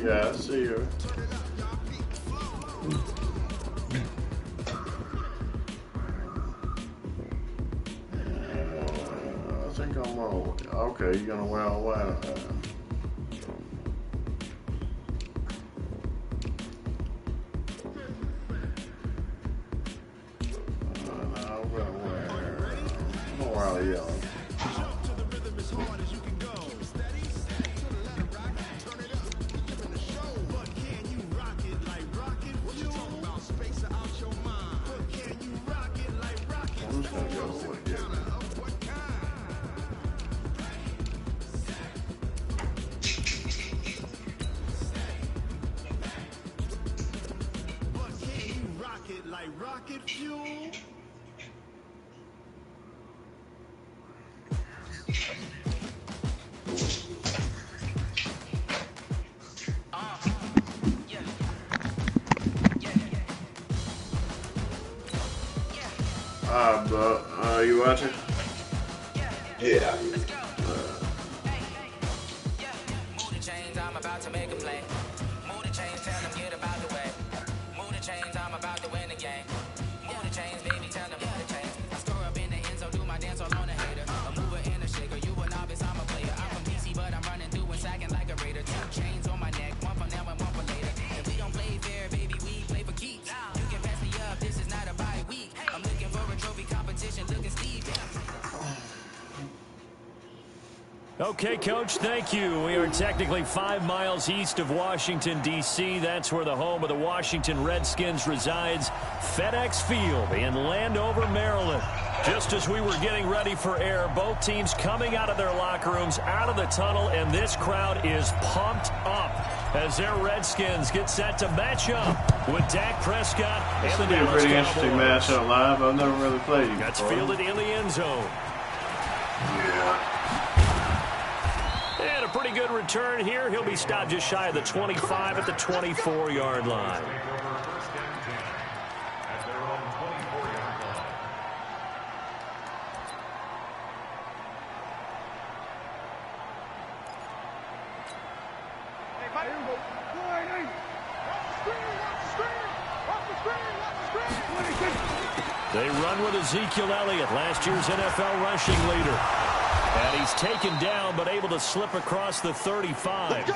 Yeah, I see her. I think I'm wrong. Okay, you're gonna wear all white. I'm gonna wear all yellow. Rocket fuel. But you watching? Yeah. Move the chains, I'm about to make a play. Move the chains, tell them get about the way. Move the chains, I'm about to win the game. Move the chains, baby, tell them move the chains. I score up in the end zone, do my dance all on a hater. A mover and a shaker, you a novice, I'm a player. I'm from DC, but I'm running through and sacking like a raider. 2 chains on my neck, one for now and one for later. If we don't play fair, baby, we play for keeps. You can pass me up, this is not a bye week. I'm looking for a trophy competition, looking Steve. Okay, Coach, thank you. We are technically 5 miles east of Washington, D.C. That's where the home of the Washington Redskins resides, FedEx Field in Landover, Maryland. Just as we were getting ready for air, both teams coming out of their locker rooms, out of the tunnel, and this crowd is pumped up as their Redskins get set to match up with Dak Prescott and the Dallas Cowboys. Pretty interesting matchup live. I've never really played you That's before. fielded in the end zone. Yeah. And a pretty good return here. He'll be stopped just shy of the 25 at the 24-yard line. They run with Ezekiel Elliott, last year's NFL rushing leader. And he's taken down, but able to slip across the 35.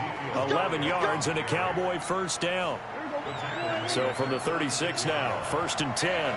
11 yards and a Cowboy first down. So from the 36 now, 1st and 10.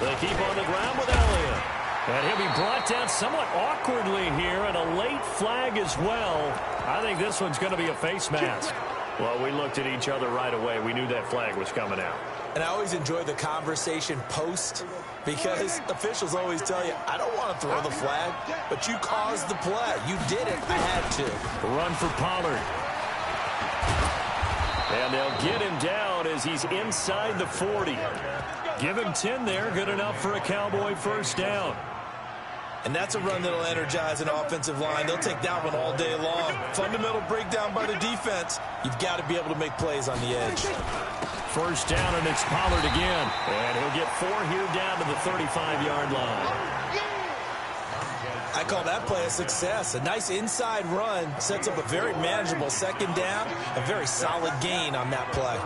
They keep on the ground with Elliott. And he'll be brought down somewhat awkwardly here, and a late flag as well. I think this one's going to be a face mask. Well, we looked at each other right away. We knew that flag was coming out. And I always enjoy the conversation post, because officials always tell you, I don't want to throw the flag, but you caused the play. You did it. I had to. Run for Pollard. And they'll get him down as he's inside the 40. Give him 10 there. Good enough for a Cowboy first down. And that's a run that'll energize an offensive line. They'll take that one all day long. Fundamental breakdown by the defense. You've got to be able to make plays on the edge. First down, and it's Pollard again. And he'll get 4 here down to the 35-yard line. I call that play a success. A nice inside run sets up a very manageable second down. A very solid gain on that play.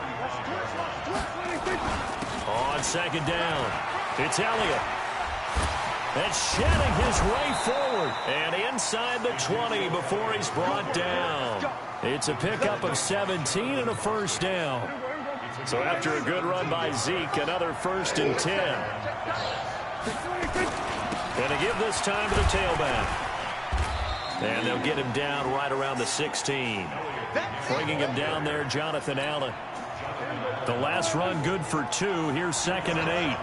On second down, it's Elliott. That's shedding his way forward. And inside the 20 before he's brought down. It's a pickup of 17 and a first down. So after a good run by Zeke, another 1st and 10. Going to give this time to the tailback. And they'll get him down right around the 16. Bringing him down there, Jonathan Allen. The last run good for 2. Here's 2nd and 8.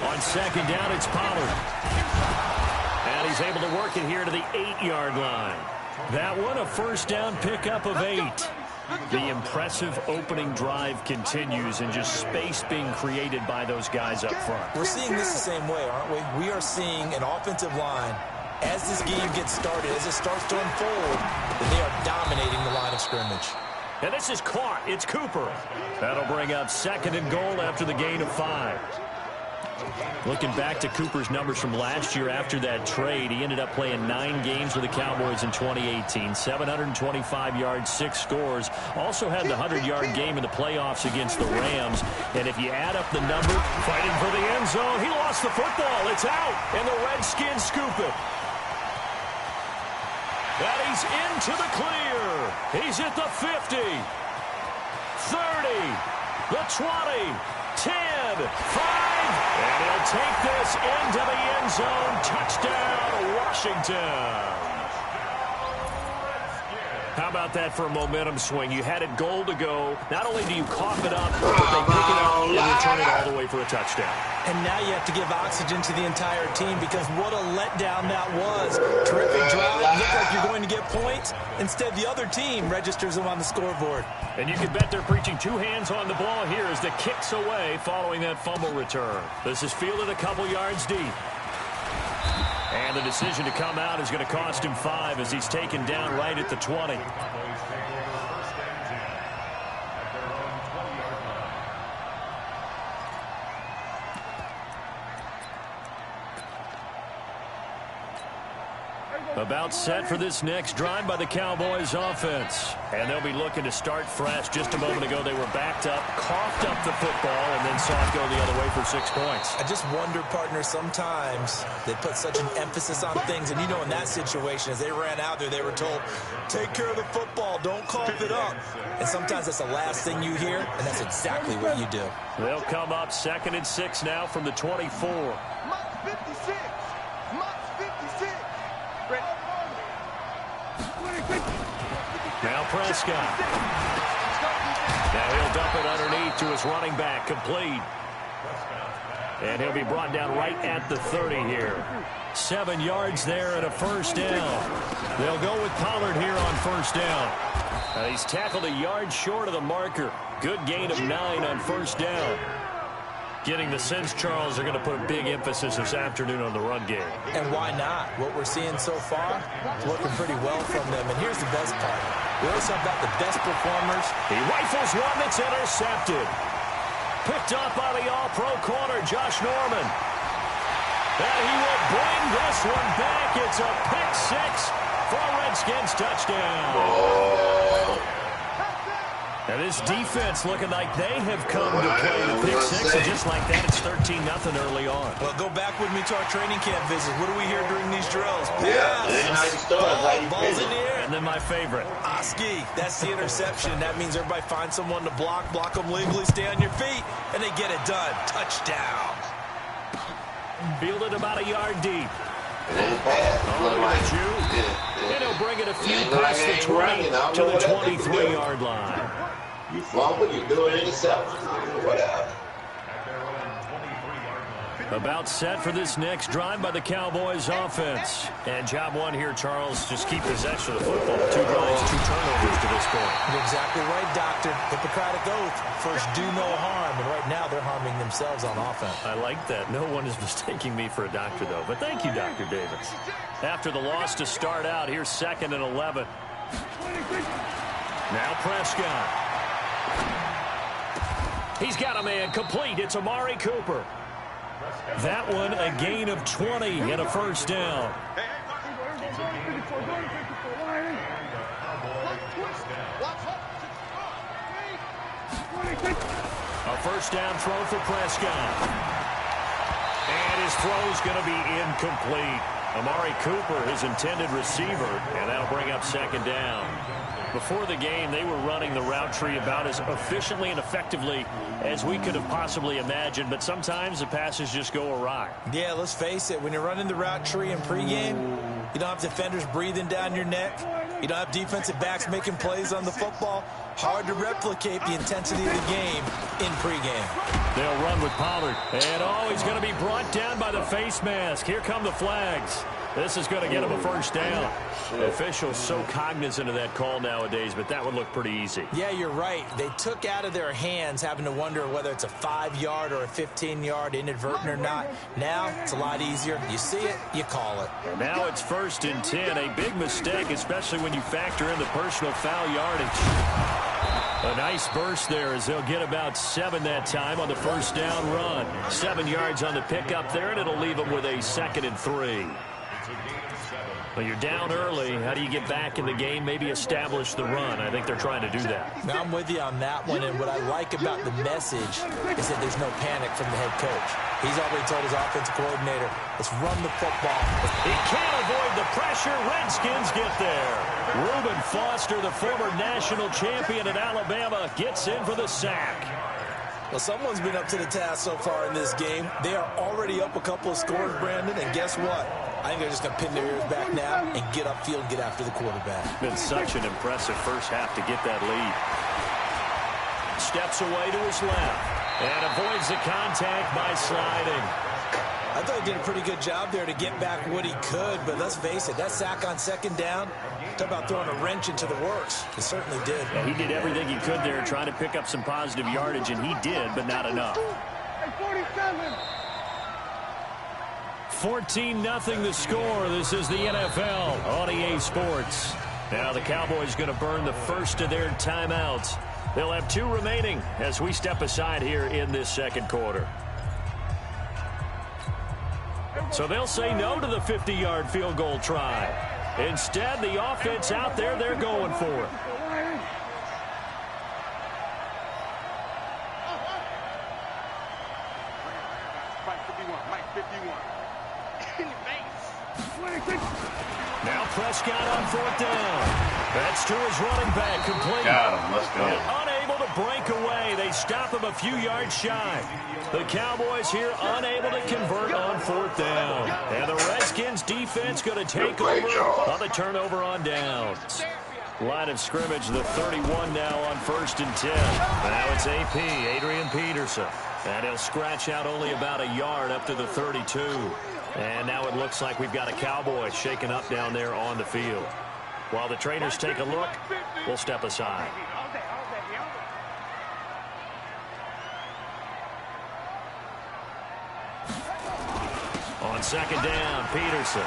On second down, it's Pollard. And he's able to work it here to the 8-yard line. That one, a first down pickup of 8. The impressive opening drive continues, and just space being created by those guys up front. We're seeing this the same way, aren't we? We are seeing an offensive line, as this game gets started, as it starts to unfold, that they are dominating the line of scrimmage. And this is caught. It's Cooper. That'll bring up 2nd and goal after the gain of 5. Looking back to Cooper's numbers from last year after that trade, he ended up playing 9 games with the Cowboys in 2018. 725 yards, 6 scores. Also had the 100-yard game in the playoffs against the Rams. And if you add up the number, fighting for the end zone, he lost the football. It's out, and the Redskins scoop it. And he's into the clear. He's at the 50, 30, the 20, 10, 5. And he'll take this into the end zone. Touchdown, Washington. How about that for a momentum swing? You had it goal to go. Not only do you cough it up, but they pick it up and return it all the way for a touchdown. And now you have to give oxygen to the entire team because what a letdown that was. Terrific drive. Looked like you're going to get points. Instead, the other team registers them on the scoreboard. And you can bet they're preaching 2 hands on the ball here as the kick's away following that fumble return. This is fielded a couple yards deep. And the decision to come out is going to cost him 5 as he's taken down right at the 20. About set for this next drive by the Cowboys offense. And they'll be looking to start fresh. Just a moment ago, they were backed up, coughed up the football, and then saw it go the other way for 6 points. I just wonder, partner, sometimes they put such an emphasis on things. And, you know, in that situation, as they ran out there, they were told, take care of the football, don't cough it up. And sometimes that's the last thing you hear, and that's exactly what you do. They'll come up 2nd and 6 now from the 24. Now Prescott. Now he'll dump it underneath to his running back, complete. And he'll be brought down right at the 30 here. 7 yards there and a first down. They'll go with Pollard here on first down. He's tackled a yard short of the marker. Good gain of 9 on first down. Getting the sense Charles are going to put a big emphasis this afternoon on the run game. And why not? What we're seeing so far is working pretty well from them. And here's the best part. We always have got the best performers. He rifles one that's intercepted. Picked up by the all-pro corner, Josh Norman. And he will bring this one back. It's a pick 6 for a Redskins touchdown. Now this defense looking like they have come to play the pick 6, and just like that, it's 13-0 early on. Well, go back with me to our training camp visit. What do we hear during these drills? Balls in the air. And then my favorite. Oski, that's the interception. That means everybody finds someone to block them legally, stay on your feet, and they get it done. Touchdown. Fielded about a yard deep. And he'll bring it a few past the 20 to the 23-yard line. You fumble, you do it interception. Whatever. About set for this next drive by the Cowboys offense. And job one here, Charles, just keep possession of the football. 2 drives, 2 turnovers to this point. You're exactly right, Doctor. Hippocratic oath. First, do no harm. And right now, they're harming themselves on offense. I like that. No one is mistaking me for a doctor, though. But thank you, Dr. Davis. After the loss to start out, here's 2nd and 11. Now Prescott. He's got a man complete. It's Amari Cooper. That one a gain of 20 and a first down. A first down throw for Prescott. And his throw's going to be incomplete. Amari Cooper, his intended receiver, and that'll bring up 2nd down. Before the game, they were running the route tree about as efficiently and effectively as we could have possibly imagined, but sometimes the passes just go awry. Yeah, let's face it. When you're running the route tree in pregame, you don't have defenders breathing down your neck. You don't have defensive backs making plays on the football. Hard to replicate the intensity of the game in pregame. They'll run with Pollard. And, he's going to be brought down by the face mask. Here come the flags. This is going to get him a first down. Officials so cognizant of that call nowadays, but that would look pretty easy. Yeah, you're right. They took out of their hands having to wonder whether it's a 5-yard or a 15-yard inadvertent or not. Now it's a lot easier. You see it, you call it. And now it's 1st and 10. A big mistake, especially when you factor in the personal foul yardage. A nice burst there as they'll get about 7 that time on the first down run. 7 yards on the pickup there, and it'll leave them with a 2nd and 3. Well, you're down early. How do you get back in the game? Maybe establish the run. I think they're trying to do that. Now, I'm with you on that one, and what I like about the message is that there's no panic from the head coach. He's already told his offensive coordinator, let's run the football. He can't avoid the pressure. Redskins get there. Reuben Foster, the former national champion at Alabama, gets in for the sack. Well, someone's been up to the task so far in this game. They are already up a couple of scores, Brandon, and guess what? I think they're just going to pin their ears back now and get upfield and get after the quarterback. Been such an impressive first half to get that lead. Steps away to his left and avoids the contact by sliding. I thought he did a pretty good job there to get back what he could, but let's face it, that sack on 2nd down, talk about throwing a wrench into the works. He certainly did. Yeah, he did everything he could there trying to pick up some positive yardage, and he did, but not enough. 14-0 the score. This is the NFL on EA Sports. Now the Cowboys going to burn the first of their timeouts. They'll have 2 remaining as we step aside here in this second quarter. So they'll say no to the 50-yard field goal try. Instead, the offense out there, they're going for it. Now Prescott on 4th down. That's to his running back, complete. Got him. Let's go. Unable to break away. They stop him a few yards shy. The Cowboys here unable to convert on 4th down. And the Redskins defense going to take over on the turnover on downs. Line of scrimmage, the 31 now on 1st and 10. Now it's AP, Adrian Peterson. And he'll scratch out only about a yard up to the 32. And now it looks like we've got a Cowboy shaken up down there on the field. While the trainers take a look, we'll step aside. On 2nd down, Peterson.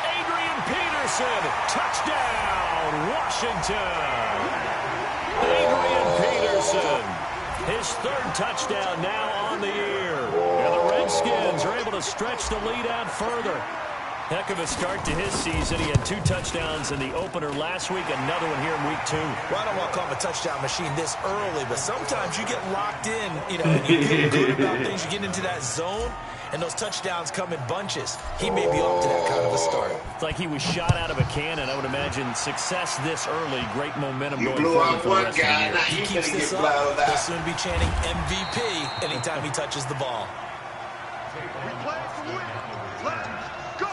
Adrian Peterson, touchdown, Washington. Adrian Peterson, his 3rd touchdown now on the year. And the Redskins are able to stretch the lead out further. Heck of a start to his season. He had 2 touchdowns in the opener last week, another one here in week 2. Well, I don't want to call him a touchdown machine this early, but sometimes you get locked in, and you feel good about things. You get into that zone, and those touchdowns come in bunches. He may be off to that kind of a start. It's like he was shot out of a cannon. I would imagine success this early, great momentum going blew forward out for the one rest guy, of the now year. He you keeps finna this get up, blowed he'll out. soon be chanting MVP anytime he touches the ball. We play to win. Let's go.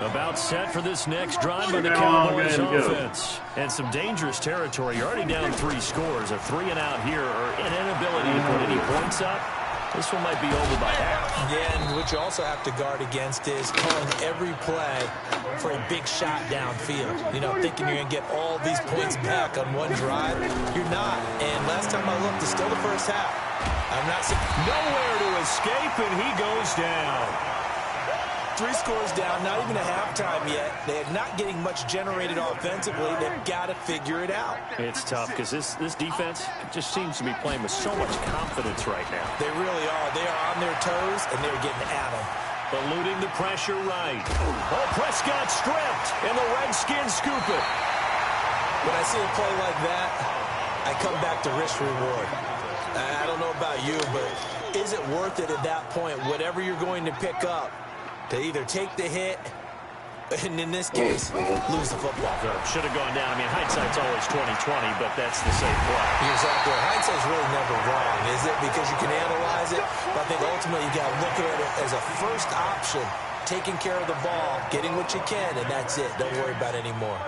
About set for this next drive by the Cowboys offense. And some dangerous territory. You're already down 3 scores. A 3-and-out here or an inability to put any points up. This one might be over by half. Yeah, and what you also have to guard against is calling every play for a big shot downfield. Thinking you're going to get all these points back on one drive. You're not. And last time I looked, it's still the first half. I'm not saying nowhere to escape, and he goes down. 3 scores down, not even a halftime yet. They're not getting much generated offensively. They've got to figure it out. It's tough because this defense just seems to be playing with so much confidence right now. They really are. They are on their toes, and they're getting at them. Eluding the pressure right. Oh, Prescott stripped, and the Redskins scoop it. When I see a play like that, I come back to risk-reward. I don't know about you, but is it worth it at that point, whatever you're going to pick up, to either take the hit, and in this case, lose the football? Should have gone down. I mean, hindsight's always 20/20, but that's the safe play. You're exactly right. Hindsight's really never wrong, is it? Because you can analyze it, but I think ultimately you got to look at it as a first option, taking care of the ball, getting what you can, and that's it. Don't worry about it anymore.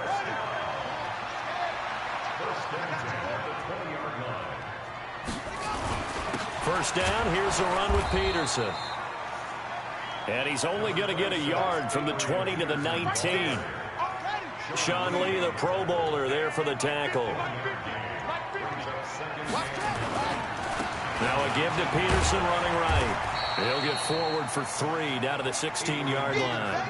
First down, here's a run with Peterson. And he's only going to get a yard from the 20 to the 19. Sean Lee, the Pro Bowler, there for the tackle. Now a give to Peterson running right. He'll get forward for 3 down to the 16-yard line.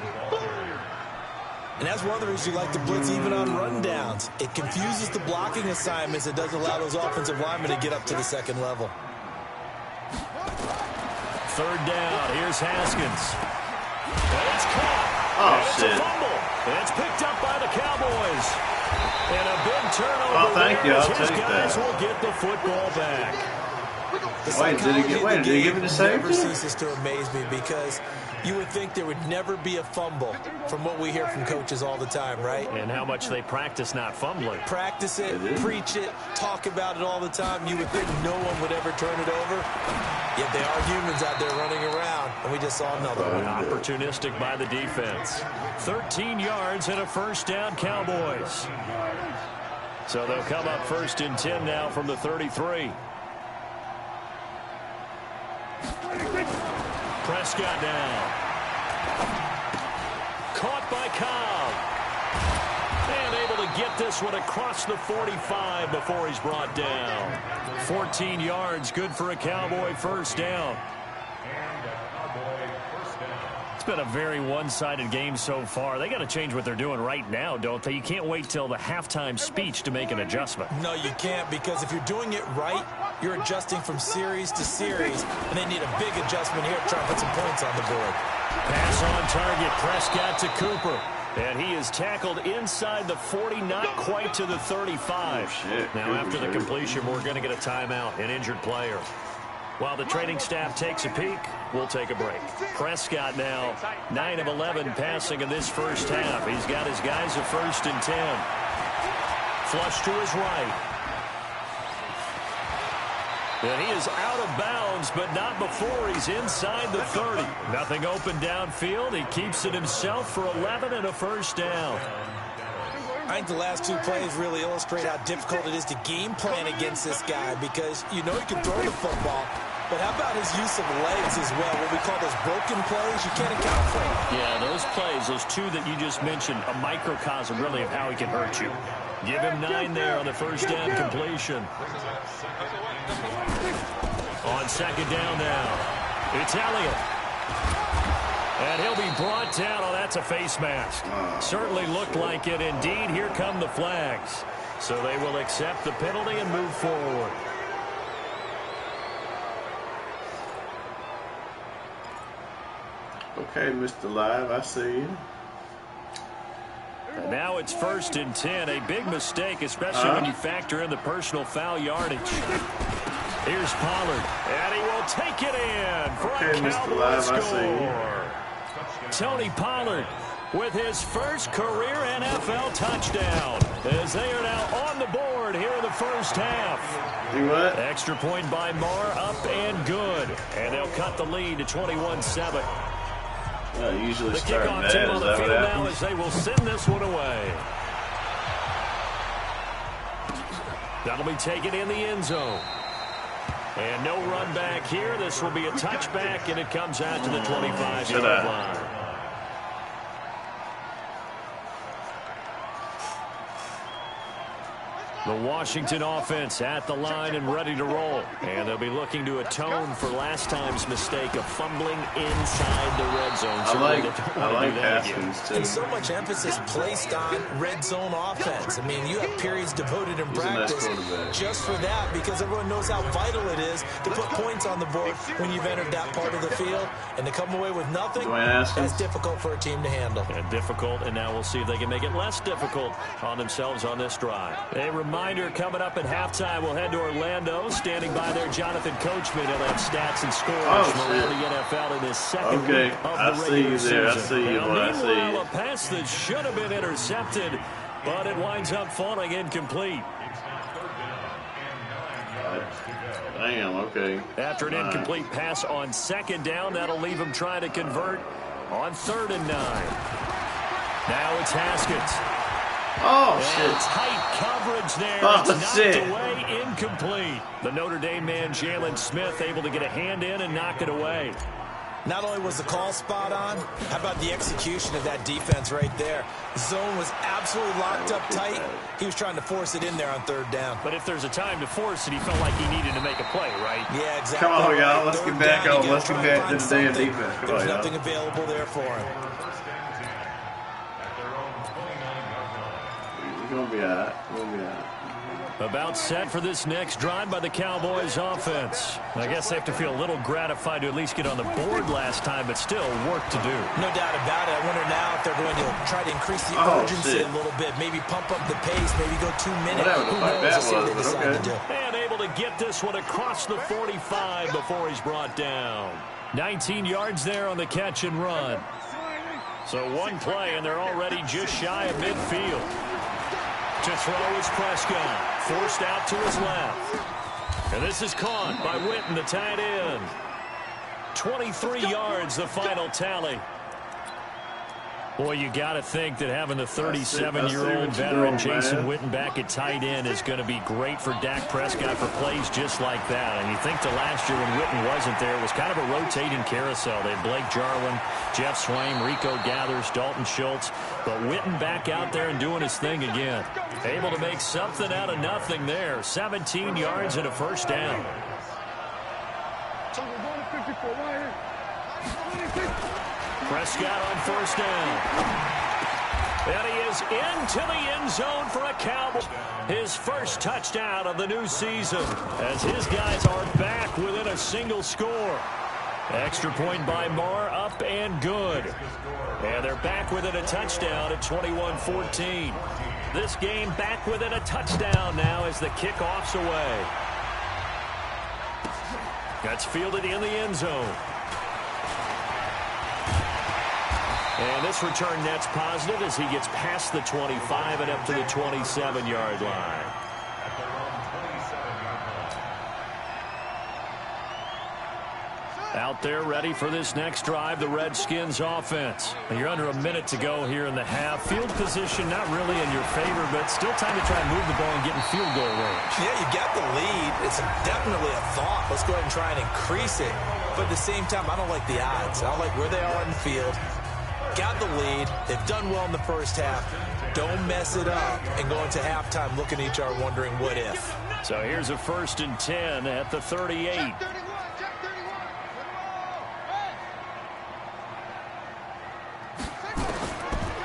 And that's one of the reasons you like to blitz even on rundowns. It confuses the blocking assignments. It doesn't allow those offensive linemen to get up to the second level. 3rd down. Here's Haskins. And it's caught. Oh, and it's shit. a fumble. And it's picked up by the Cowboys. And a big turnover. Oh, thank you. I'll His take guys that. will get the football back. Wait, did he give it to never safety? ceases to amaze me because you would think there would never be a fumble from what we hear from coaches all the time, right? And how much they practice not fumbling. Practice it, preach it, talk about it all the time. You would think no one would ever turn it over. Yet they are humans out there running around, and we just saw another one. Opportunistic by the defense. 13 yards and a 1st down, Cowboys. So they'll come up 1st and 10 now from the 33. Prescott now. Caught by Cobb. And able to get this one across the 45 before he's brought down. 14 yards, good for a Cowboy 1st down. It's been a very one-sided game so far. They got to change what they're doing right now, don't they? You can't wait till the halftime speech to make an adjustment. No, you can't, because if you're doing it right, you're adjusting from series to series, and they need a big adjustment here to try and put some points on the board. Pass on target, Prescott to Cooper. And he is tackled inside the 40, not quite to the 35. Oh, shit. Now, after the completion, we're going to get a timeout, an injured player. While the training staff takes a peek, we'll take a break. Prescott now, 9 of 11 passing in this 1st half. He's got his guys a 1st and 10. Flush to his right. And he is out of bounds, but not before he's inside the 30. Nothing open downfield. He keeps it himself for 11 and a 1st down. I think the last 2 plays really illustrate how difficult it is to game plan against this guy, because you know he can throw the football, but how about his use of legs as well? What we call those broken plays, you can't account for them. Yeah, those plays, those 2 that you just mentioned, a microcosm really of how he can hurt you. Give him 9 there on the 1st down completion. On 2nd down now, it's Elliott. And he'll be brought down. Oh, that's a face mask. Certainly looked like it. Indeed, here come the flags. So they will accept the penalty and move forward. Okay, Mr. Live, I see you. And now it's 1st and 10. A big mistake, especially when you factor in the personal foul yardage. Here's Pollard. And he will take it in for a Cowboy score. Tony Pollard with his 1st career NFL touchdown, as they are now on the board here in the 1st half. Do what? Extra point by Marr, up and good. And they'll cut the lead to 21-7. Usually The start kickoff that. team on Is the that field what now happens? as they will send this one away. That'll be taken in the end zone. And no run back here. This will be a touchback, and it comes out to the 25-yard line. The Washington offense at the line and ready to roll. And they'll be looking to atone for last time's mistake of fumbling inside the red zone. I like Haskins, too. And so much emphasis placed on red zone offense. I mean, you have periods devoted in practice just for that, because everyone knows how vital it is to put points on the board when you've entered that part of the field. And to come away with nothing, that's difficult for a team to handle. And difficult, and now we'll see if they can make it less difficult on themselves on this drive. A reminder, coming up at halftime, we'll head to Orlando. Standing by there, Jonathan Coachman. He'll have stats and scores from around the NFL in his second week of the regular season. I see you. Meanwhile, a pass that should have been intercepted, but it winds up falling incomplete. Damn, okay. After an incomplete pass on 2nd down, that'll leave him trying to convert on 3rd and 9. Now it's Haskins. Oh, and shit. Tight coverage there. Oh, it's knocked shit. away, incomplete. The Notre Dame man, Jalen Smith, able to get a hand in and knock it away. Not only was the call spot on, how about the execution of that defense right there? The zone was absolutely locked up tight. He was trying to force it in there on third down. But if there's a time to force it, he felt like he needed to make a play, right? Yeah, exactly. Come on, y'all. Let's get back on. Let's get back to the damn defense. Come There's on, y'all. nothing available there for him. We're going to be all right. We're going to be all right. About set for this next drive by the Cowboys offense. I guess they have to feel a little gratified to at least get on the board last time, but still work to do. No doubt about it. I wonder now if they're going to try to increase the urgency a little bit, maybe pump up the pace, maybe go 2 minutes. Who knows? Let's see what they decide to do. And able to get this one across the 45 before he's brought down. 19 yards there on the catch and run. So one play, and they're already just shy of midfield. To throw is Prescott. Forced out to his left. And this is caught by Witten, the tight end. 23 yards, the final tally. Boy, you got to think that having the 37-year-old veteran Jason Witten back at tight end is going to be great for Dak Prescott for plays just like that. And you think the last year when Witten wasn't there, it was kind of a rotating carousel. They had Blake Jarwin, Jeff Swaim, Rico Gathers, Dalton Schultz. But Witten back out there and doing his thing again. Able to make something out of nothing there. 17 yards and a first down. Prescott on first down. And he is into the end zone for a Cowboy. His first touchdown of the new season as his guys are back within a single score. Extra point by Marr, up and good. And they're back within a touchdown at 21-14. This game back within a touchdown now as the kickoff's away. That's fielded in the end zone. And this return net's positive as he gets past the 25 and up to the 27-yard line. Out there ready for this next drive, the Redskins offense. And you're under a minute to go here in the half. Field position not really in your favor, but still time to try and move the ball and get in field goal range. Yeah, you got the lead. It's definitely a thought. Let's go ahead and try and increase it. But at the same time, I don't like the odds. I don't like where they are in the field. Got the lead. They've done well in the first half. Don't mess it up and go into halftime looking at each other wondering what if. So here's a 1st and 10 at the 38.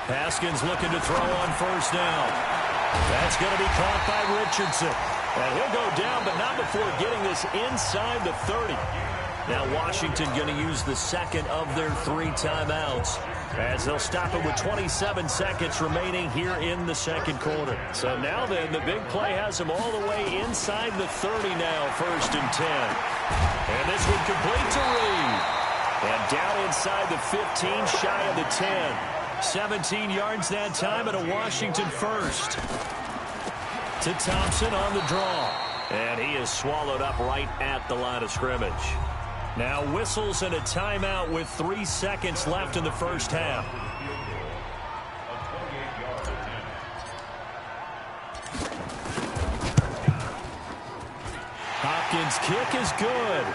Haskins looking to throw on first down. That's going to be caught by Richardson. And he'll go down, but not before getting this inside the 30. Now Washington going to use the second of their 3 timeouts as they'll stop it with 27 seconds remaining here in the second quarter. So now then, the big play has them all the way inside the 30 now, 1st and 10. And this one complete to Reed. And down inside the 15, shy of the 10. 17 yards that time and a Washington first. To Thompson on the draw. And he is swallowed up right at the line of scrimmage. Now whistles and a timeout with 3 seconds left in the first half. Hopkins' kick is good.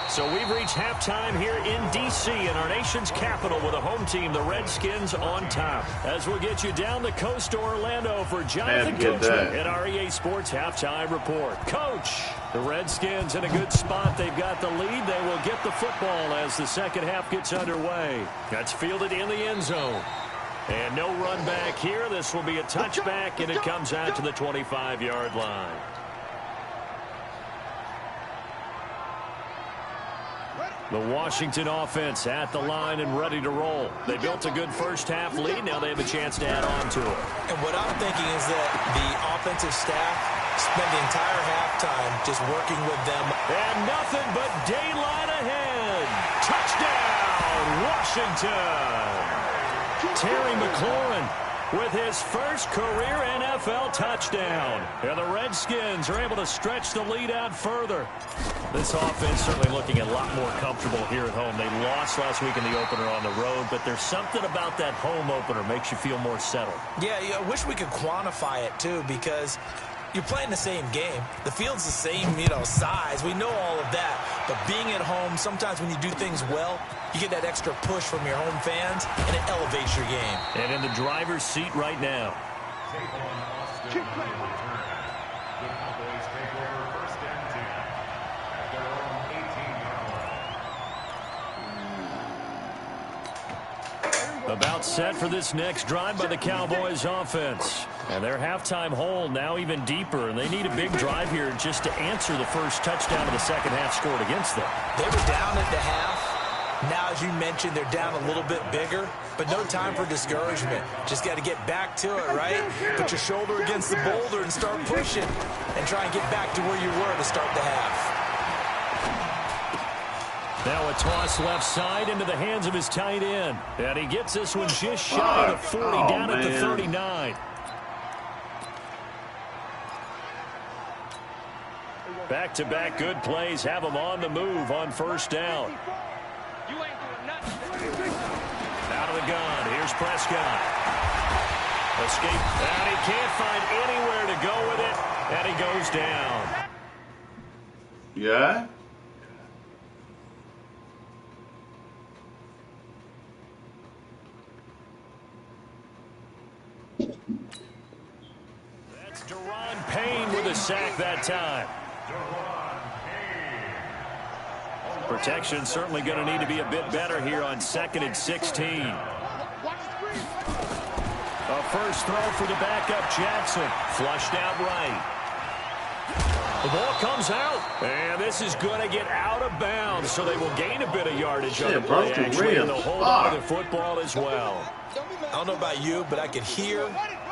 So we've reached halftime here in D.C. in our nation's capital with a home team, the Redskins, on top. As we'll get you down the coast to Orlando for Jonathan Coachman in our EA Sports Halftime Report. Coach, the Redskins in a good spot. They've got the lead. They will get the football as the second half gets underway. That's fielded in the end zone. And no run back here. This will be a touchback, and it comes out to the 25-yard line. The Washington offense at the line and ready to roll. They built a good first half lead. Now they have a chance to add on to it. And what I'm thinking is that the offensive staff spent the entire halftime just working with them. And nothing but daylight ahead. Touchdown, Washington. Terry McLaurin with his first career NFL touchdown. And the Redskins are able to stretch the lead out further. This offense certainly looking a lot more comfortable here at home. They lost last week in the opener on the road, but there's something about that home opener makes you feel more settled. Yeah, I wish we could quantify it, too, because You're playing the same game. The field's the same, size. We know all of that. But being at home, sometimes when you do things well, you get that extra push from your home fans, and it elevates your game. And in the driver's seat right now. About set for this next drive by the Cowboys offense. And their halftime hole now even deeper, and they need a big drive here just to answer the first touchdown of the second half scored against them. They were down at the half. Now, as you mentioned, they're down a little bit bigger, but no time for discouragement. Just got to get back to it, right? Put your shoulder against the boulder and start pushing, and try and get back to where you were to start the half. Now a toss left side into the hands of his tight end. And he gets this one just shy of the 40, down at the 39. Back-to-back good plays have him on the move on first down. Out of the gun. Here's Prescott. Escape. And he can't find anywhere to go with it. And he goes down. Yeah? That's Deron Payne with a sack that time. Protection certainly going to need to be a bit better here on 2nd and 16. A first throw for the backup Jackson. Flushed out right. The ball comes out. And this is going to get out of bounds, so they will gain a bit of yardage on the play, actually, and they'll hold on to the football as well. I don't know about you, but I could hear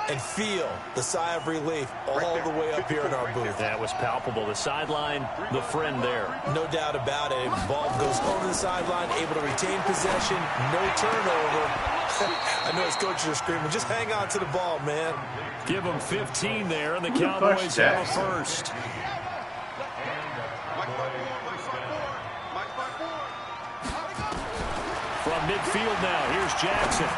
and feel the sigh of relief all the way up here in our booth. That was palpable. The sideline, the friend there. No doubt about it. Ball goes over the sideline, able to retain possession, no turnover. I know his coaches are screaming, just hang on to the ball, man. Give them 15 there, and the Cowboys have a first. From midfield now, here's Jackson.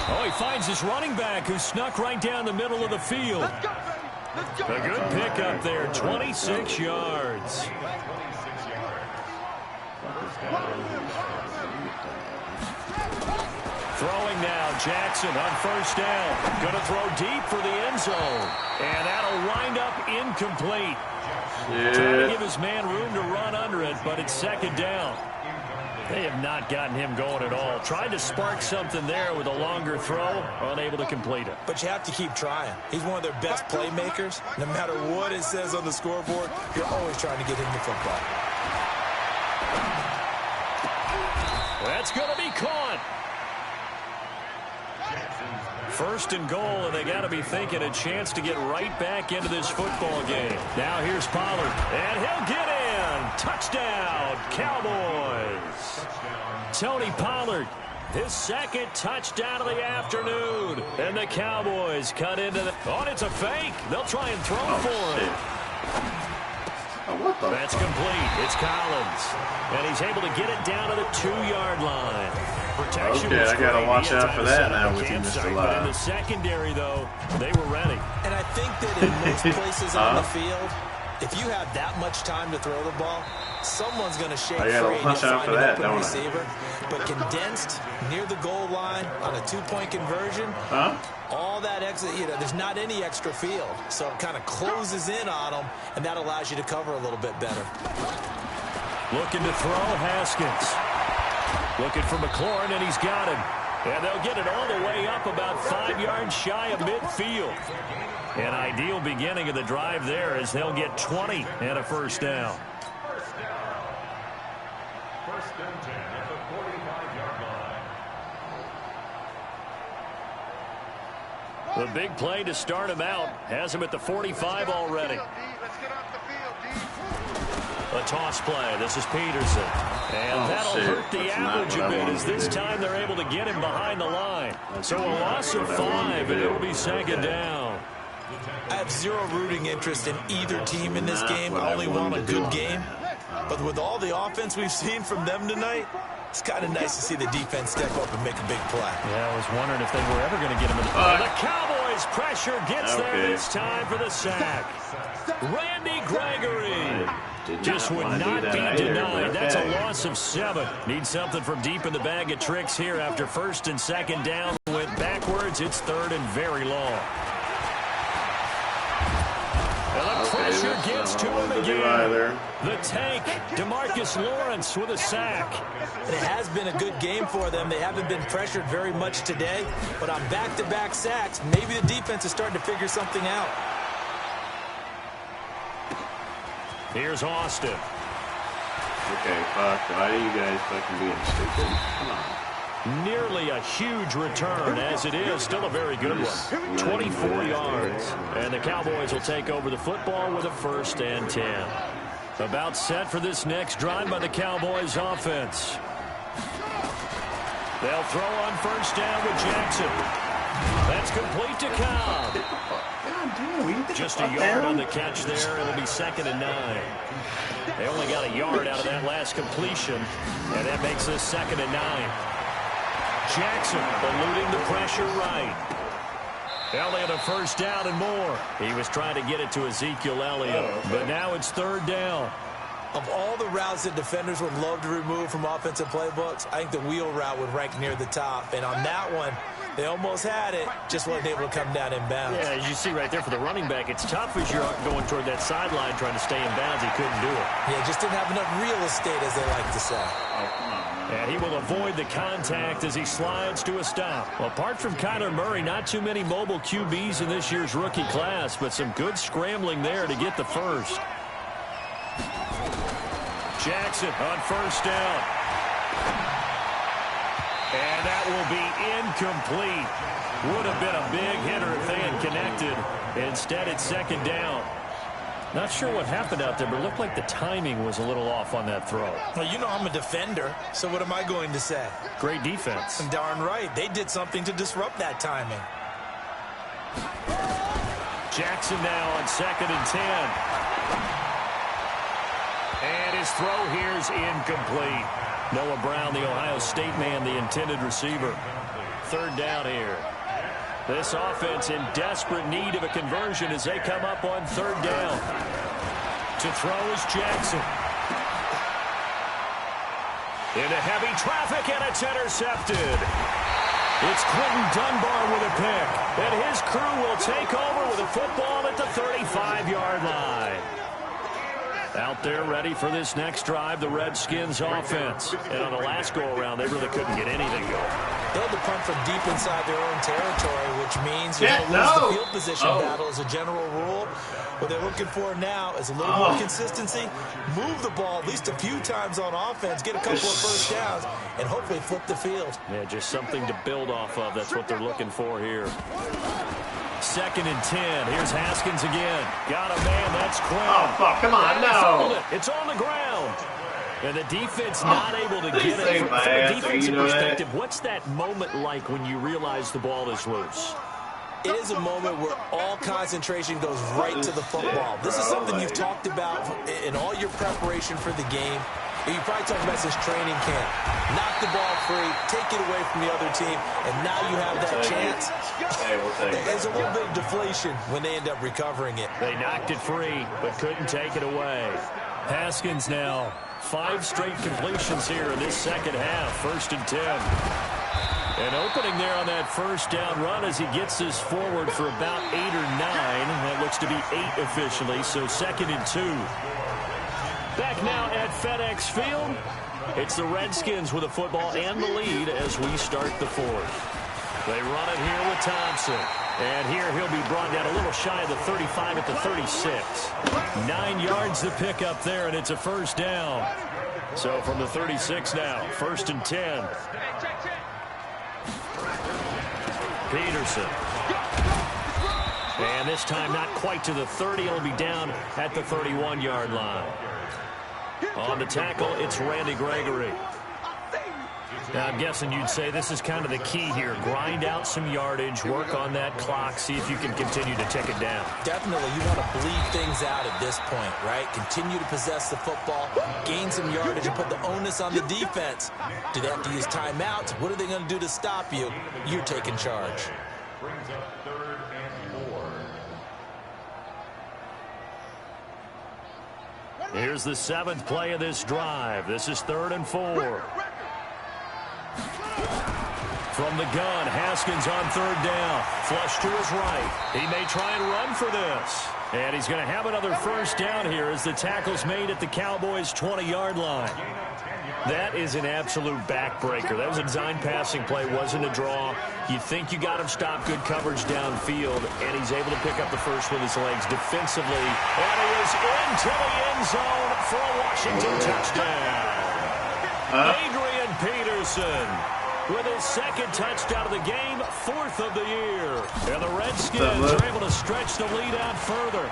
Oh, he finds his running back who snuck right down the middle of the field. A good pickup there, 26 yards. Throwing now, Jackson on first down. Going to throw deep for the end zone. And that'll wind up incomplete. Trying to give his man room to run under it, but it's second down. They have not gotten him going at all. Tried to spark something there with a longer throw, unable to complete it. But you have to keep trying. He's one of their best playmakers. No matter what it says on the scoreboard, you're always trying to get him the football. That's going to be caught. First and goal, and they got to be thinking a chance to get right back into this football game. Now here's Pollard, and he'll get in. Touchdown, Cowboys. Tony Pollard, his second touchdown of the afternoon. And the Cowboys cut into the... Oh, and it's a fake. They'll try and throw for him. That's complete. It's Collins. And he's able to get it down to the 2-yard line. Protection okay, I got to watch out for that now with you, Mr. Lyle. In the secondary, though, they were ready. And I think that in most places on the field, if you have that much time to throw the ball, someone's going to shake free and you'll find an open receiver. But condensed near the goal line on a 2-point conversion, all that extra, there's not any extra field. So it kind of closes in on them, and that allows you to cover a little bit better. Looking to throw, Haskins. Looking for McLaurin, and he's got him. And they'll get it all the way up about 5 yards shy of midfield. An ideal beginning of the drive there as they'll get 20 and a first down. First and 10 at the 45-yard line. The big play to start him out has him at the 45 already. A toss play. This is Peterson. And that'll hurt the average a bit as this time they're able to get him behind the line. So a loss of 5, and it'll be second down. I have zero rooting interest in either team in this game. I only want a good game. But with all the offense we've seen from them tonight, it's kind of nice to see the defense step up and make a big play. Yeah, I was wondering if they were ever going to get him in the play. The Cowboys As pressure gets there, it's time for the sack. Randy Gregory just would not be denied. That's a loss of 7. Need something from deep in the bag of tricks here after first and second down. Went backwards. It's third and very long. And the pressure gets to him again. The tank, DeMarcus Lawrence with a sack. It has been a good game for them. They haven't been pressured very much today, but on back-to-back sacks, maybe the defense is starting to figure something out. Here's Austin. Okay, fuck. Why are you guys fucking being stupid? Come on. Nearly a huge return, as it is. Still a very good one. 24 yards. And the Cowboys will take over the football with a 1st and 10. About set for this next drive by the Cowboys offense. They'll throw on 1st down with Jackson. That's complete to Cobb. Just a yard on the catch there. It'll be 2nd and 9. They only got a yard out of that last completion, and that makes this 2nd and 9. Jackson eluding the pressure right. Elliott a 1st down and more. He was trying to get it to Ezekiel Elliott, but now it's 3rd down. Of all the routes that defenders would love to remove from offensive playbooks, I think the wheel route would rank near the top. And on that one, they almost had it, just wasn't able to come down in bounds. Yeah, as you see right there for the running back, it's tough as you're going toward that sideline trying to stay in bounds. He couldn't do it. Yeah, just didn't have enough real estate, as they like to say. And he will avoid the contact as he slides to a stop. Well, apart from Kyler Murray, not too many mobile QBs in this year's rookie class, but some good scrambling there to get the first. Jackson on 1st down. And that will be incomplete. Would have been a big hitter if they had connected. Instead, it's 2nd down. Not sure what happened out there, but it looked like the timing was a little off on that throw. Well, you know I'm a defender, so what am I going to say? Great defense. Darn right. They did something to disrupt that timing. Jackson now on 2nd and 10. And his throw here's incomplete. Noah Brown, the Ohio State man, the intended receiver. 3rd down here. This offense in desperate need of a conversion as they come up on 3rd down. To throw is Jackson. Into heavy traffic, and it's intercepted. It's Quentin Dunbar with a pick. And his crew will take over with a football at the 35-yard line. Out there ready for this next drive, the Redskins offense. And on the last go-around, they really couldn't get anything going. They'll punt from deep inside their own territory, which means you don't lose the field position battle as a general rule. What they're looking for now is a little more consistency, move the ball at least a few times on offense, get a couple of 1st downs, and hopefully flip the field. Yeah, just something to build off of. That's what they're looking for here. 2nd and 10. Here's Haskins again. Got a man. That's Quinn. Oh, fuck. Come on. No. It's on the ground. And the defense not able to get it. From a defensive perspective, what's that moment like when you realize the ball is loose? It is a moment where all concentration goes right to the football. This is something you've talked about in all your preparation for the game. You probably talked about since training camp. Knock the ball free, take it away from the other team, and now you have that chance. There's a little bit of deflation when they end up recovering it. They knocked it free, but couldn't take it away. Haskins now, 5 straight completions here in this 2nd half, 1st and 10. And opening there on that 1st down run as he gets this forward for about 8 or 9. That looks to be 8 officially, so 2nd and 2. Back now at FedEx Field. It's the Redskins with the football and the lead as we start the 4th. They run it here with Thompson. And here he'll be brought down a little shy of the 35 at the 36. 9 yards to pick up there, and it's a 1st down. So from the 36 now, 1st and 10. Peterson. And this time not quite to the 30. It'll be down at the 31-yard line. On the tackle, it's Randy Gregory. Now, I'm guessing you'd say this is kind of the key here. Grind out some yardage, work on that clock, see if you can continue to tick it down. Definitely, you want to bleed things out at this point, right? Continue to possess the football, gain some yardage, and put the onus on the defense. Do they have to use timeouts? What are they going to do to stop you? You're taking charge. Brings up 3rd and Here's the 7th play of this drive. This is 3rd and 4. From the gun, Haskins on 3rd down. Flush to his right. He may try and run for this. And he's going to have another 1st down here as the tackle's made at the Cowboys' 20-yard line. That is an absolute backbreaker. That was a design passing play, wasn't a draw. You think you got him stopped, good coverage downfield, and he's able to pick up the first with his legs defensively. And he is into the end zone for a Washington touchdown. Adrian Peterson with his 2nd touchdown of the game, 4th of the year. And the Redskins are able to stretch the lead out further.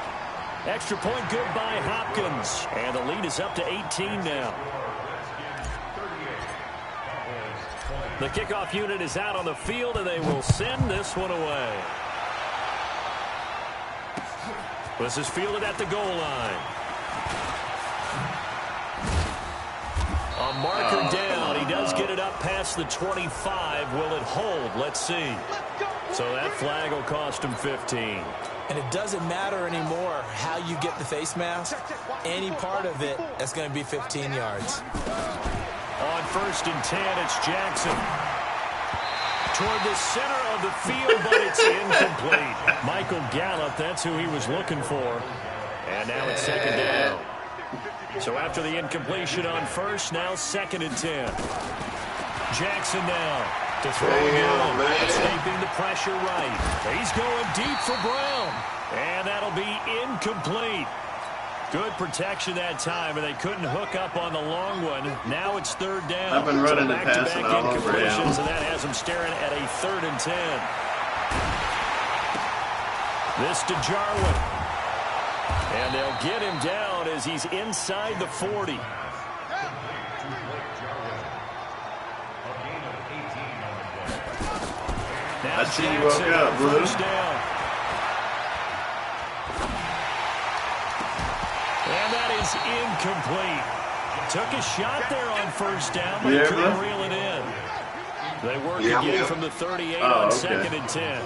Extra point good by Hopkins. And the lead is up to 18 now. The kickoff unit is out on the field, and they will send this one away. This is fielded at the goal line. A marker down. He does get it up past the 25. Will it hold? Let's see. So that flag will cost him 15. And it doesn't matter anymore how you get the face mask. Any part of it is going to be 15 yards. On 1st and 10, it's Jackson. Toward the center of the field, but it's incomplete. Michael Gallup, that's who he was looking for. And now it's 2nd down. So after the incompletion on 1st, now 2nd and 10. Jackson now to throw again. Escaping the pressure right. He's going deep for Brown. And that'll be incomplete. Good protection that time, and they couldn't hook up on the long one. Now it's 3rd down. I've been running the pass and all over him. And that has him staring at a 3rd and 10. This to Jarwin. And they'll get him down as he's inside the 40. Now I see you woke up, Blue. 1st down. And that is incomplete. Took a shot there on 1st down, but he couldn't reel it in. They work again from the 38 on 2nd and 10.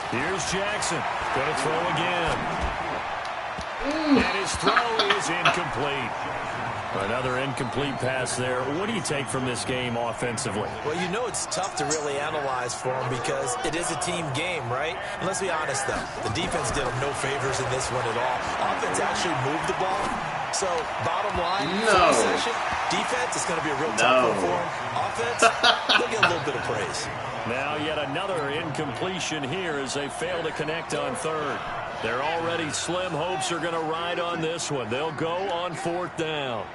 Here's Jackson. Going to throw again. And his throw is incomplete. Another incomplete pass there. What do you take from this game offensively? Well, you know it's tough to really analyze for them because it is a team game, right? And let's be honest, though. The defense did them no favors in this one at all. Offense actually moved the ball. So, bottom line, defense is going to be a real tough one for them. Offense, they'll get a little bit of praise. Now yet another incompletion here as they fail to connect on 3rd. Their already slim hopes are going to ride on this one. They'll go on 4th down.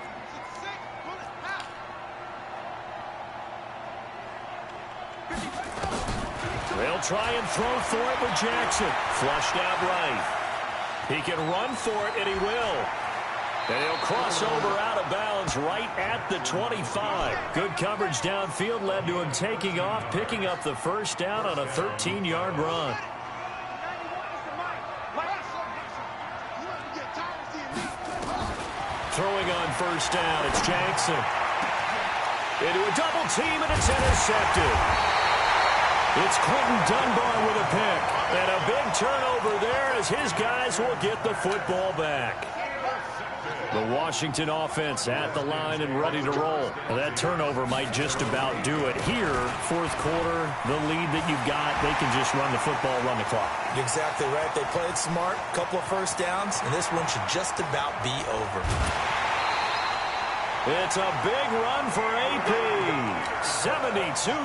They'll try and throw for it with Jackson. Flushed out right. He can run for it, and he will. And he'll cross over out of bounds right at the 25. Good coverage downfield led to him taking off, picking up the 1st down on a 13-yard run. Throwing on 1st down, it's Jackson. Into a double team, and it's intercepted. It's Quentin Dunbar with a pick. And a big turnover there as his guys will get the football back. The Washington offense at the line and ready to roll. Well, that turnover might just about do it. Here, 4th quarter, the lead that you've got, they can just run the football, run the clock. Exactly right. They played smart, couple of 1st downs, and this one should just about be over. It's a big run for AP. 72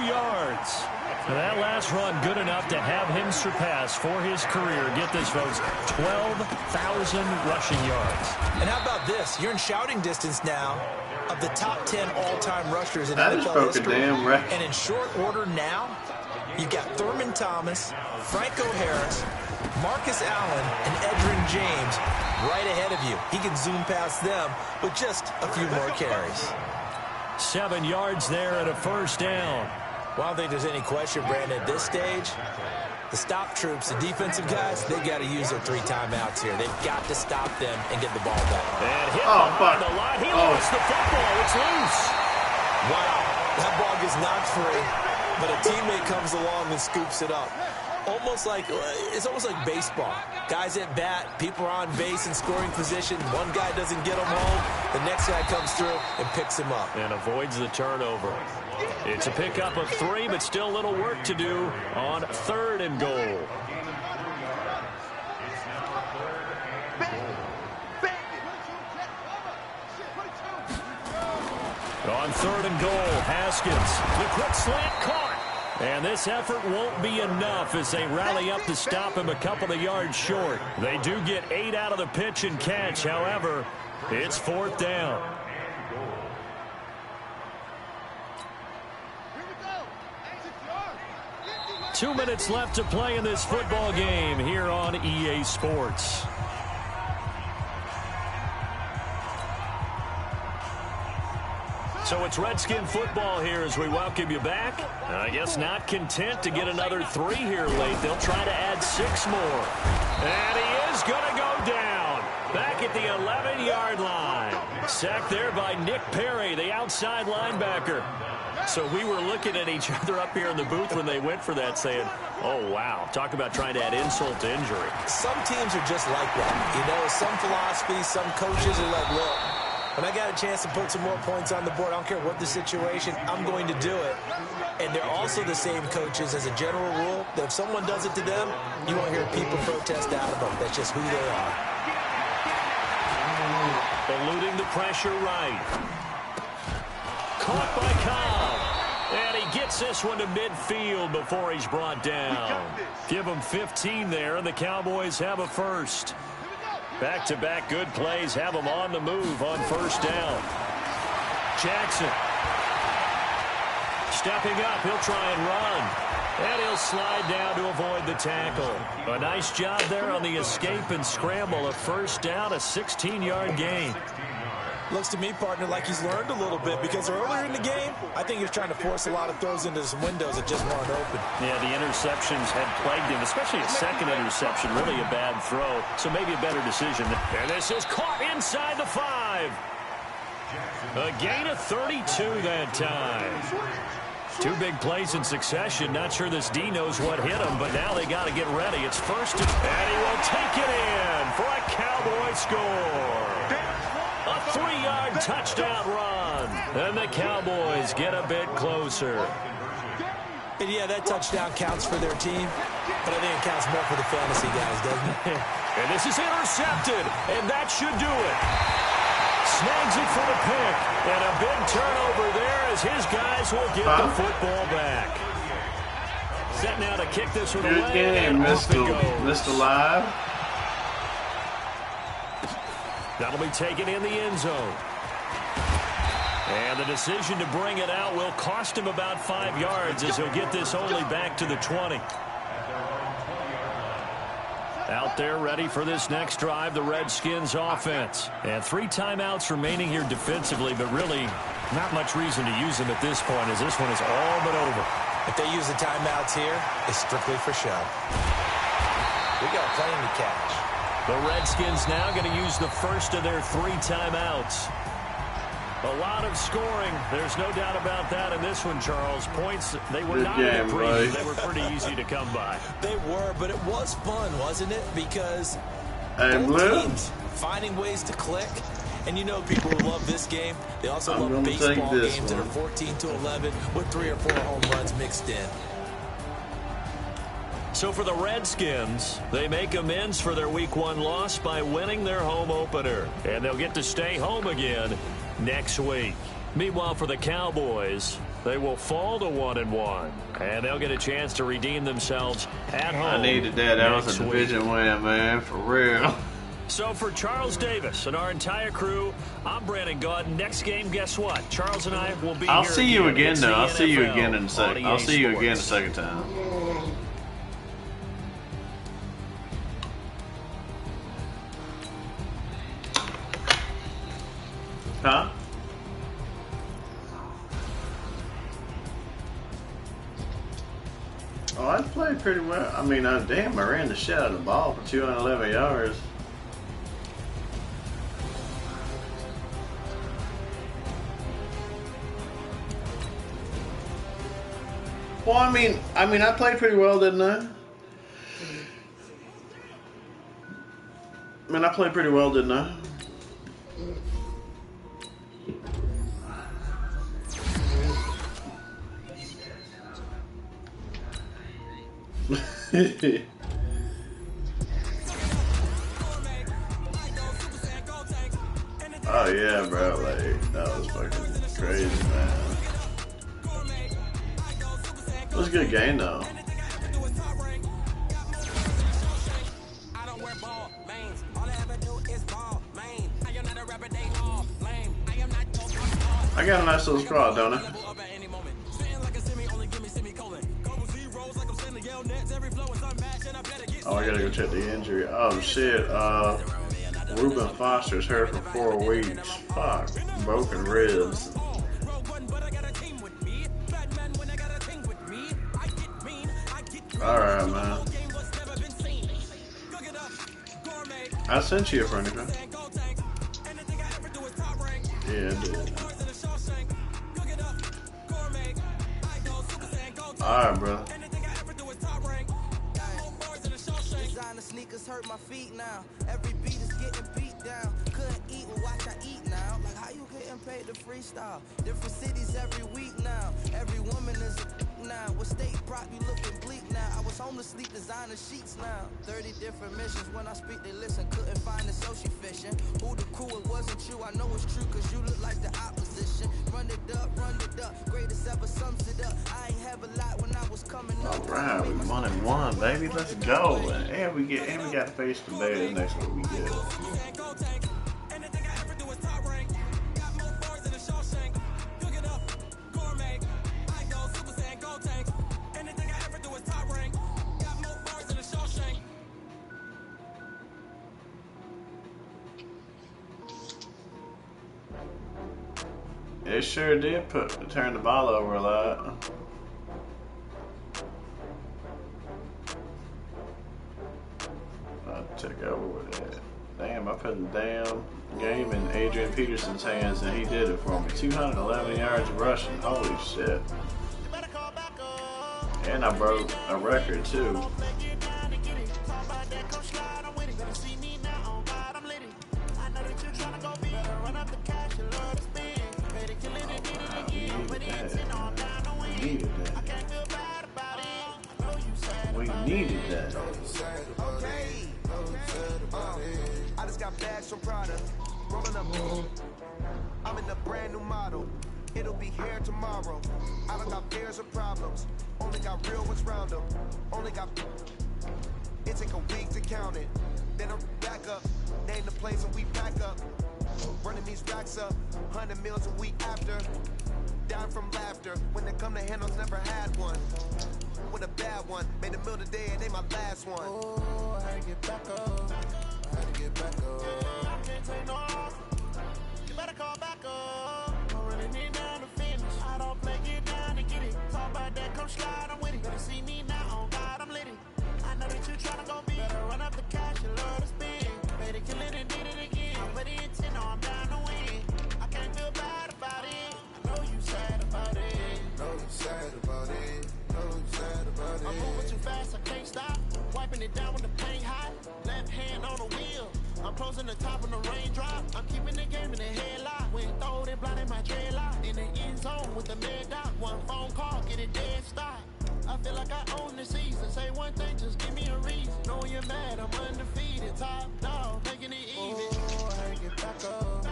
yards. That last run good enough to have him surpass for his career. Get this, folks, 12,000 rushing yards. And how about this? You're in shouting distance now of the top 10 all-time rushers in NFL history. Right. And in short order now, you've got Thurman Thomas, Franco Harris, Marcus Allen, and Edgerrin James right ahead of you. He can zoom past them with just a few more carries. 7 yards there and a 1st down. Well, I don't think there's any question, Brandon, at this stage, the stop troops, the defensive guys, they got to use their 3 timeouts here. They've got to stop them and get the ball back. And hit behind the line. He lost the football. It's loose. Wow. That ball gets knocked free, but a teammate comes along and scoops it up. It's almost like baseball. Guys at bat, people are on base in scoring position. One guy doesn't get them home. The next guy comes through and picks him up. And avoids the turnover. It's a pickup of 3, but still a little work to do on 3rd and goal. On 3rd and goal, Haskins. The quick slant caught. And this effort won't be enough as they rally up to stop him a couple of yards short. They do get 8 out of the pitch and catch. However, it's 4th down. Two minutes left to play in this football game here on EA Sports. So it's Redskin football here as we welcome you back. I guess not content to get another 3 here late. They'll try to add 6 more. And he is going to go down. Back at the 11-yard line. Sacked there by Nick Perry, the outside linebacker. So we were looking at each other up here in the booth when they went for that saying, oh, wow. Talk about trying to add insult to injury. Some teams are just like that. You know, some philosophies, some coaches are like, look, when I got a chance to put some more points on the board, I don't care what the situation, I'm going to do it. And they're also the same coaches as a general rule that if someone does it to them, you won't hear people protest out of them. That's just who they are. Eluding the pressure right. Caught by Cobb. And he gets this one to midfield before he's brought down. Give him 15 there, and the Cowboys have a first. Back-to-back good plays have them on the move on 1st down. Jackson. Stepping up, he'll try and run. And he'll slide down to avoid the tackle. A nice job there on the escape and scramble. A 1st down, a 16-yard gain. Looks to me, partner, like he's learned a little bit because earlier in the game, I think he was trying to force a lot of throws into some windows that just weren't open. Yeah, the interceptions had plagued him, especially a second interception, really a bad throw, so maybe a better decision. And this is caught inside the 5. A gain of 32 that time. 2 big plays in succession. Not sure this D knows what hit him, but now they got to get ready. It's 1st, and he will take it in for a Cowboy score. A 3-yard touchdown run. And the Cowboys get a bit closer. And yeah, that touchdown counts for their team, but I think it counts more for the fantasy guys, doesn't it? And this is intercepted, and that should do it. Snags it for the pick, and a big turnover there as his guys will get the football back. Set now to kick this one away. Good game, Mr. Live. That'll be taken in the end zone. And the decision to bring it out will cost him about 5 yards as he'll get this only back to the 20. Out there ready for this next drive, the Redskins offense. And 3 timeouts remaining here defensively, but really not much reason to use them at this point as this one is all but over. If they use the timeouts here, it's strictly for show. We got plenty to catch. The Redskins now going to use the first of their 3 timeouts. A lot of scoring. There's no doubt about that in this one, Charles. Points, they were not in the preview. They were pretty easy to come by. They were, but it was fun, wasn't it? Because both teams finding ways to click. And you know people who love this game, they also love baseball games that are 14-11 with 3 or 4 home runs mixed in. So for the Redskins, they make amends for their Week 1 loss by winning their home opener. And they'll get to stay home again next week. Meanwhile, for the Cowboys, they will fall to 1-1. And they'll get a chance to redeem themselves at home. I needed that. That was a division win, man. For real. So for Charles Davis and our entire crew, I'm Brandon Gaudin. Next game, guess what? Charles and I will be here. I'll see you again, though. I'll see you again in a second. I'll see you again the second time. Huh? Oh, I played pretty well. I mean, damn, I ran the shit out of the ball for 211 yards. Well, I mean, I played pretty well, didn't I? Man, I played pretty well, didn't I? Oh yeah, bro, like, that was fucking crazy, man. It was a good game, though. I got a nice little squad, don't I? Oh, I gotta go check the injury. Oh shit, Reuben Foster's hurt for 4 weeks. Fuck, broken ribs. Alright, man. I sent you a friend, huh? Yeah, I did. Alright, bro. Sneakers hurt my feet now. Every beat is getting beat down. Couldn't eat and watch I eat now. Like how you getting paid to freestyle? Different cities every week now. Every woman is a now. With state prop you looking bleak now. I was home to sleep designer sheets now. 30 different missions. When I speak they listen. Couldn't find it so she fishing. Who the crew it wasn't you. I know it's true cause you look like the opposition. Run it up, greatest ever sums it up. I ain't have a lot when I was coming up. Alright, we 1-1, baby. Let's go. And we got to face the Bears next week. We get it. It sure did turn the ball over a lot. I'll take over with that. Damn, I put the damn game in Adrian Peterson's hands and he did it for me. 211 yards rushing. Holy shit. And I broke a record too. We needed that. I just got bags from Prada. Rolling up. I'm in a brand new model. It'll be here tomorrow. I don't got fears or problems. Only got real ones round them. Only got. It take a week to count it. Then I'm back up. Name the place and we pack up. Running these racks up. 100 meals a week after. Down from laughter. When they come to handles, never had one. With a bad one. Made a meal today and they my last one. Oh, I had to get back up. I had to get back up. I can't take no off. You better call back up. Don't really need down to finish. I don't play, get down to get it. Talk about that, come slide, I'm with it. Better see me now, on God, I'm lit it. I know that you tryna go big. Better run up the cash, you love to spend. Better kill it and did it again. I'm ready to 10, no, I'm down to win. I can't feel bad about it. I know you sad about it. Know you sad about it. I'm moving too fast, I can't stop. Wiping it down when the paint hot. Left hand on the wheel. I'm closing the top on the raindrop. I'm keeping the game in the headlock. When throwed and blinded my dreadlock. In the end zone with the mad dot. One phone call, get it dead stop. I feel like I own the season. Say one thing, just give me a reason. Knowing you're mad, I'm undefeated. Top dog, making it even. Oh, I had to get back up. I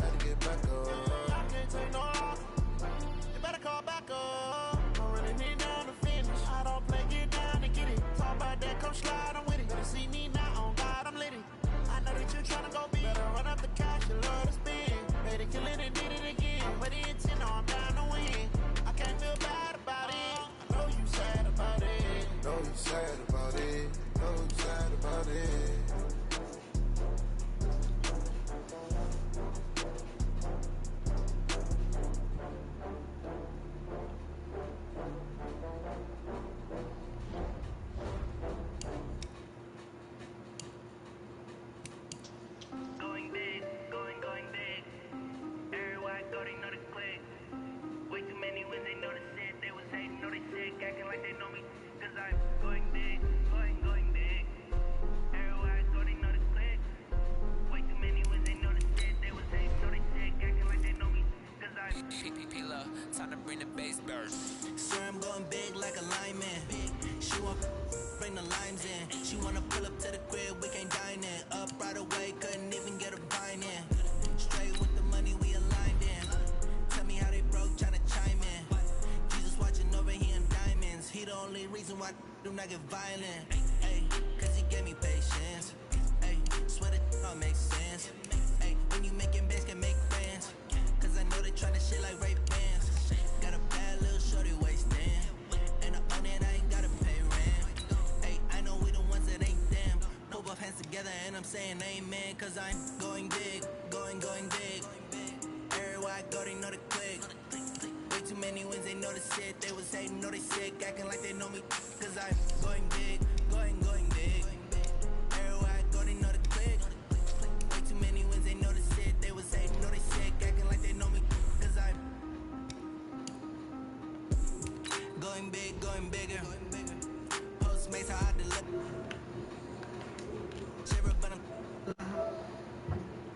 had to get back up. I can't take no off. You better call back up. Don't really need down to finish. I don't play, get down to get it. Talk about that, come slide, I'm with it. Better see me now, on God, I'm lit it. I know that you're tryna go big. Better run up the cash, you love to spend. Better kill it and did it again. I'm ready to 10, no, I'm down to win. I can't feel bad about it. I know you sad about it. Know you sad about it. Know you sad about it. time to bring the bass burst. Swear I'm going big like a lineman. She want bring the limes in. She wanna pull up to the crib, we can't dine in. Up right away, couldn't even get a vine in. Straight with the money we aligned in. Tell me how they broke, tryna chime in. Jesus watching over, he in diamonds. He the only reason why I do not get violent. Ay, cause he gave me patience. Ay, swear that all makes sense. Ay, when you making bands, can make friends. Cause I know they tryna shit like Ray Bans. Got a bad little shorty wasting. And I own it, I ain't gotta pay rent. Ay, I know we the ones that ain't them. Put both hands together and I'm saying amen. Cause I'm going big, going big. Everywhere I go, they know the click. Way too many wins, they know the shit. They was hating, know they sick, acting like they know me. Cause I'm going big, going big. Everywhere I go, they know the click. Way too many wins, they know the shit. They was hating, know they sick, acting like they know me. Cause I'm going big, going bigger. Postmates, how I deliver.